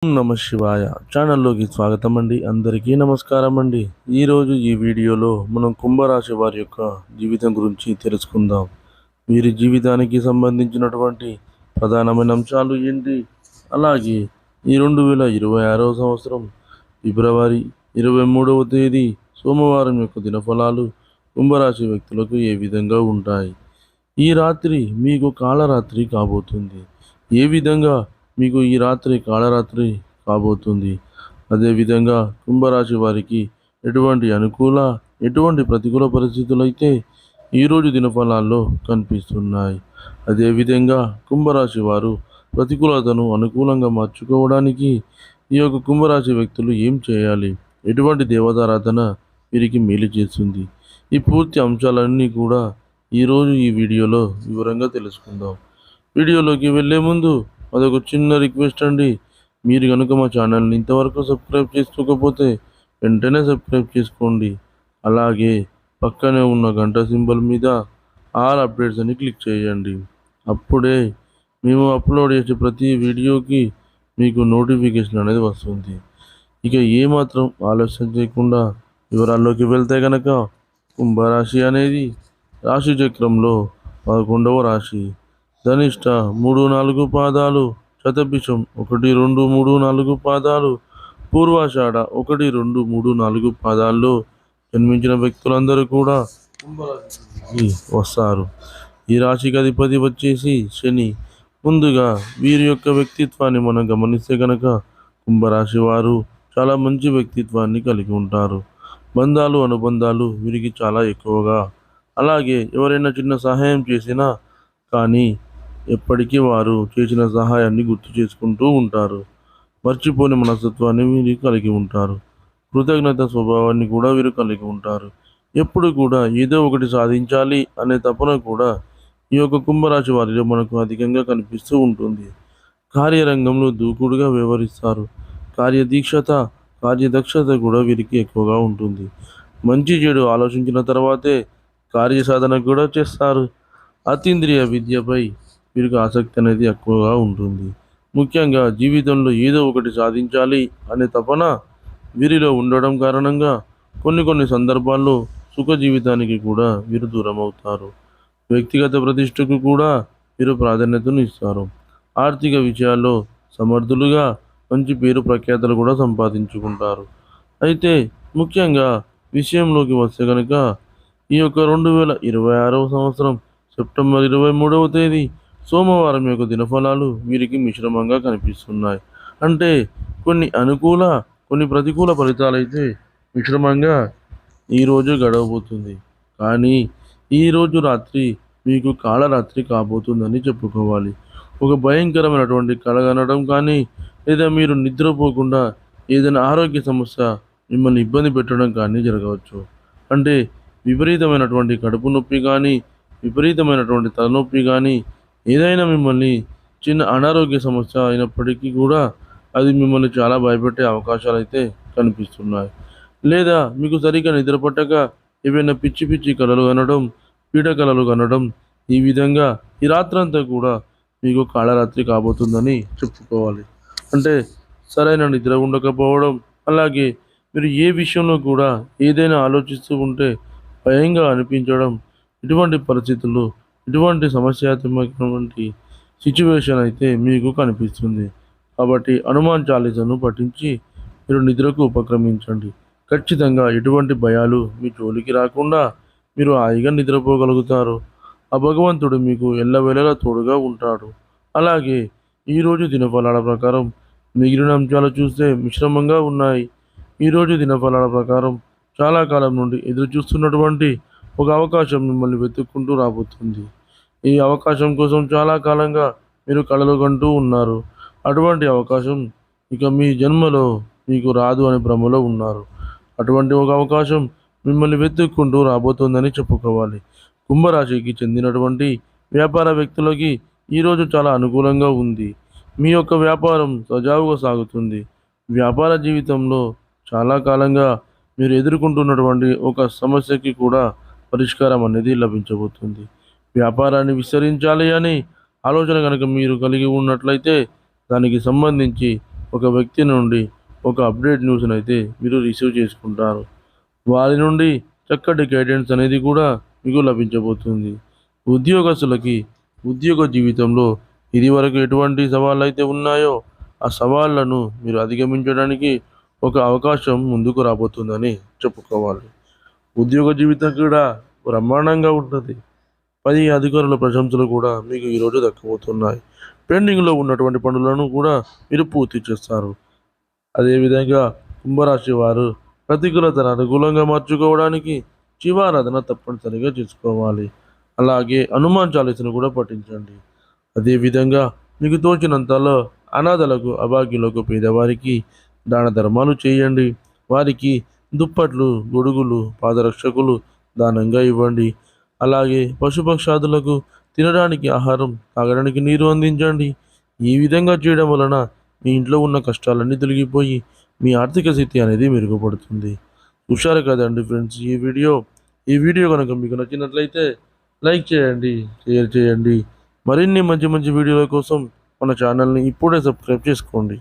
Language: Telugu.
నమ శివాయ ఛానల్లోకి స్వాగతం అండి. అందరికీ నమస్కారం అండి. ఈరోజు ఈ వీడియోలో మనం కుంభరాశి వారి యొక్క జీవితం గురించి తెలుసుకుందాం. వీరి జీవితానికి సంబంధించినటువంటి ప్రధానమైన అంశాలు ఏంటి, అలాగే ఈ 2026వ సంవత్సరం ఫిబ్రవరి 23వ తేదీ సోమవారం యొక్క దినఫలాలు కుంభరాశి వ్యక్తులకు ఏ విధంగా ఉంటాయి. ఈ రాత్రి మీకు కాళరాత్రి కాబోతుంది. ఏ విధంగా మీకు ఈ రాత్రి కాళరాత్రి కాబోతుంది, అదేవిధంగా కుంభరాశి వారికి ఎటువంటి అనుకూల ఎటువంటి ప్రతికూల పరిస్థితులు అయితే ఈరోజు దినఫలాల్లో కనిపిస్తున్నాయి. అదేవిధంగా కుంభరాశి వారు ప్రతికూలతను అనుకూలంగా మార్చుకోవడానికి ఈ యొక్క కుంభరాశి వ్యక్తులు ఏం చేయాలి, ఎటువంటి దేవతారాధన వీరికి మేలు చేస్తుంది, ఈ పూర్తి అంశాలన్నీ కూడా ఈరోజు ఈ వీడియోలో వివరంగా తెలుసుకుందాం. వీడియోలోకి వెళ్ళే ముందు అదొక చిన్న రిక్వెస్ట్ అండి. మీరు కనుక మా ఛానల్ని ఇంతవరకు సబ్స్క్రైబ్ చేసుకోకపోతే వెంటనే సబ్స్క్రైబ్ చేసుకోండి. అలాగే పక్కనే ఉన్న గంట సింబల్ మీద ఆల్ అప్డేట్స్ అని క్లిక్ చేయండి. అప్పుడే మేము అప్లోడ్ చేసే ప్రతి వీడియోకి మీకు నోటిఫికేషన్ అనేది వస్తుంది. ఇక ఏమాత్రం ఆలస్యం చేయకుండా వివరాల్లోకి వెళ్తే కనుక కుంభరాశి అనేది రాశి చక్రంలో 11వ రాశి. ధనిష్ట 3-4 పాదాలు, శతభిషం 1, 2, 3, 4 పాదాలు, పూర్వాషాఢ 1, 2, 3, 4 పాదాల్లో జన్మించిన వ్యక్తులందరూ కూడా కుంభరాశికి వస్తారు. ఈ రాశికి అధిపతి వచ్చేసి శని. ముందుగా వీరి యొక్క వ్యక్తిత్వాన్ని మనం గమనిస్తే కనుక కుంభరాశి వారు చాలా మంచి వ్యక్తిత్వాన్ని కలిగి ఉంటారు. బంధాలు అనుబంధాలు వీరికి చాలా ఎక్కువగా. అలాగే ఎవరైనా చిన్న సహాయం చేసినా కానీ ఎప్పటికీ వారు చేసిన సహాయాన్ని గుర్తు చేసుకుంటూ ఉంటారు. మర్చిపోని మనస్తత్వాన్ని వీరు కలిగి ఉంటారు. కృతజ్ఞత స్వభావాన్ని కూడా వీరు కలిగి ఉంటారు. ఎప్పుడు కూడా ఏదో ఒకటి సాధించాలి అనే తపన కూడా ఈ యొక్క కుంభరాశి వారిలో మనకు అధికంగా కనిపిస్తూ ఉంటుంది. కార్యరంగంలో దూకుడుగా వ్యవహరిస్తారు. కార్యదీక్షత కార్యదక్షత కూడా వీరికి ఎక్కువగా ఉంటుంది. మంచి చెడు ఆలోచించిన తర్వాతే కార్యసాధన కూడా చేస్తారు. అతీంద్రియ విద్యపై వీరికి ఆసక్తి అనేది ఎక్కువగా ఉంటుంది. ముఖ్యంగా జీవితంలో ఏదో ఒకటి సాధించాలి అనే తపన వీరిలో ఉండడం కారణంగా కొన్ని సందర్భాల్లో సుఖ జీవితానికి కూడా వీరు దూరం అవుతారు. వ్యక్తిగత ప్రతిష్టకు కూడా వీరు ప్రాధాన్యతను ఇస్తారు. ఆర్థిక విషయాల్లో సమర్థులుగా మంచి పేరు ప్రఖ్యాతలు కూడా సంపాదించుకుంటారు. అయితే ముఖ్యంగా విషయంలోకి వస్తే కనుక ఈ యొక్క 2026వ సంవత్సరం సెప్టెంబర్ 23వ తేదీ సోమవారం యొక్క దినఫలాలు వీరికి మిశ్రమంగా కనిపిస్తున్నాయి. అంటే కొన్ని అనుకూల కొన్ని ప్రతికూల ఫలితాలైతే మిశ్రమంగా ఈరోజు గడవబోతుంది. కానీ ఈరోజు రాత్రి మీకు కాళరాత్రి కాబోతుందని చెప్పుకోవాలి. ఒక భయంకరమైనటువంటి కల కనడం కానీ, లేదా మీరు నిద్రపోకుండా ఏదైనా ఆరోగ్య సమస్య మిమ్మల్ని ఇబ్బంది పెట్టడం కానీ జరగవచ్చు. అంటే విపరీతమైనటువంటి కడుపు నొప్పి కానీ, విపరీతమైనటువంటి తలనొప్పి కానీ, ఏదైనా మిమ్మల్ని చిన్న అనారోగ్య సమస్య అయినప్పటికీ కూడా అది మిమ్మల్ని చాలా భయపెట్టే అవకాశాలు అయితే కనిపిస్తున్నాయి. లేదా మీకు సరిగ్గా నిద్ర పట్టక ఏవైనా పిచ్చి పిచ్చి కలలు కనడం, పీడ కలలు కనడం, ఈ విధంగా ఈ రాత్రంతా కూడా మీకు కాళరాత్రి కాబోతుందని చెప్పుకోవాలి. అంటే సరైన నిద్ర ఉండకపోవడం, అలాగే మీరు ఏ విషయంలో కూడా ఏదైనా ఆలోచిస్తూ ఉంటే భయంగా అనిపించడం, ఇటువంటి పరిస్థితుల్లో ఇటువంటి సమస్యాత్మకమైనటువంటి సిచ్యువేషన్ అయితే మీకు కనిపిస్తుంది. కాబట్టి హనుమాన్ చాలీసాను పఠించి మీరు నిద్రకు ఉపక్రమించండి. ఖచ్చితంగా ఎటువంటి భయాలు మీ జోలికి రాకుండా మీరు హాయిగా నిద్రపోగలుగుతారు. ఆ భగవంతుడు మీకు ఎల్లవేళలా తోడుగా ఉంటాడు. అలాగే ఈరోజు దినఫలాల ప్రకారం మిగిలిన అంశాలు చూస్తే మిశ్రమంగా ఉన్నాయి. ఈరోజు దినఫలాల ప్రకారం చాలా కాలం నుండి ఎదురు చూస్తున్నటువంటి ఒక అవకాశం మిమ్మల్ని వెతుక్కుంటూ రాబోతుంది. ఈ అవకాశం కోసం చాలా కాలంగా మీరు కలలు కంటూ ఉన్నారు. అటువంటి అవకాశం ఇక మీ జన్మలో మీకు రాదు అనే భ్రమలో ఉన్నారు. అటువంటి ఒక అవకాశం మిమ్మల్ని వెతుక్కుంటూ రాబోతోందని చెప్పుకోవాలి. కుంభరాశికి చెందినటువంటి వ్యాపార వ్యక్తులకి ఈరోజు చాలా అనుకూలంగా ఉంది. మీ యొక్క వ్యాపారం సజావుగా సాగుతుంది. వ్యాపార జీవితంలో చాలా కాలంగా మీరు ఎదుర్కొంటున్నటువంటి ఒక సమస్యకి కూడా పరిష్కారం అనేది లభించబోతుంది. వ్యాపారాన్ని విస్తరించాలి అని ఆలోచన కనుక మీరు కలిగి ఉన్నట్లయితే దానికి సంబంధించి ఒక వ్యక్తి నుండి ఒక అప్డేట్ న్యూస్ని అయితే మీరు రిసీవ్ చేసుకుంటారు. వారి నుండి చక్కటి గైడెన్స్ అనేది కూడా మీకు లభించబోతుంది. ఉద్యోగస్తులకి ఉద్యోగ జీవితంలో ఇదివరకు ఎటువంటి సవాళ్ళు అయితే ఉన్నాయో ఆ సవాళ్లను మీరు అధిగమించడానికి ఒక అవకాశం ముందుకు రాబోతుందని చెప్పుకోవాలి. ఉద్యోగ జీవితం కూడా బ్రహ్మాండంగా ఉంటుంది. పై అధికారుల ప్రశంసలు కూడా మీకు ఈరోజు దక్కబోతున్నాయి. పెండింగ్లో ఉన్నటువంటి పనులను కూడా మీరు పూర్తి చేస్తారు. అదేవిధంగా కుంభరాశి వారు ప్రతికూలతను అనుకూలంగా మార్చుకోవడానికి శివారాధన తప్పనిసరిగా చేసుకోవాలి. అలాగే హనుమాన్ చాలీసాను కూడా పఠించండి. అదేవిధంగా మీకు తోచినంతలో అనాథలకు, అభాగ్యులకు, పేదవారికి దాన ధర్మాలు చేయండి. వారికి దుప్పట్లు, గొడుగులు, పాదరక్షకులు దానంగా ఇవ్వండి. అలాగే పశుపక్షాదులకు తినడానికి ఆహారం, తాగడానికి నీరు అందించండి. ఈ విధంగా చేయడం వలన మీ ఇంట్లో ఉన్న కష్టాలన్నీ తొలగిపోయి మీ ఆర్థిక స్థితి అనేది మెరుగుపడుతుంది. చూశారు కదండి ఫ్రెండ్స్ ఈ వీడియో కనుక మీకు నచ్చినట్లయితే లైక్ చేయండి, షేర్ చేయండి. మరిన్ని మంచి మంచి వీడియోల కోసం మన ఛానల్ని ఇప్పుడే సబ్స్క్రైబ్ చేసుకోండి.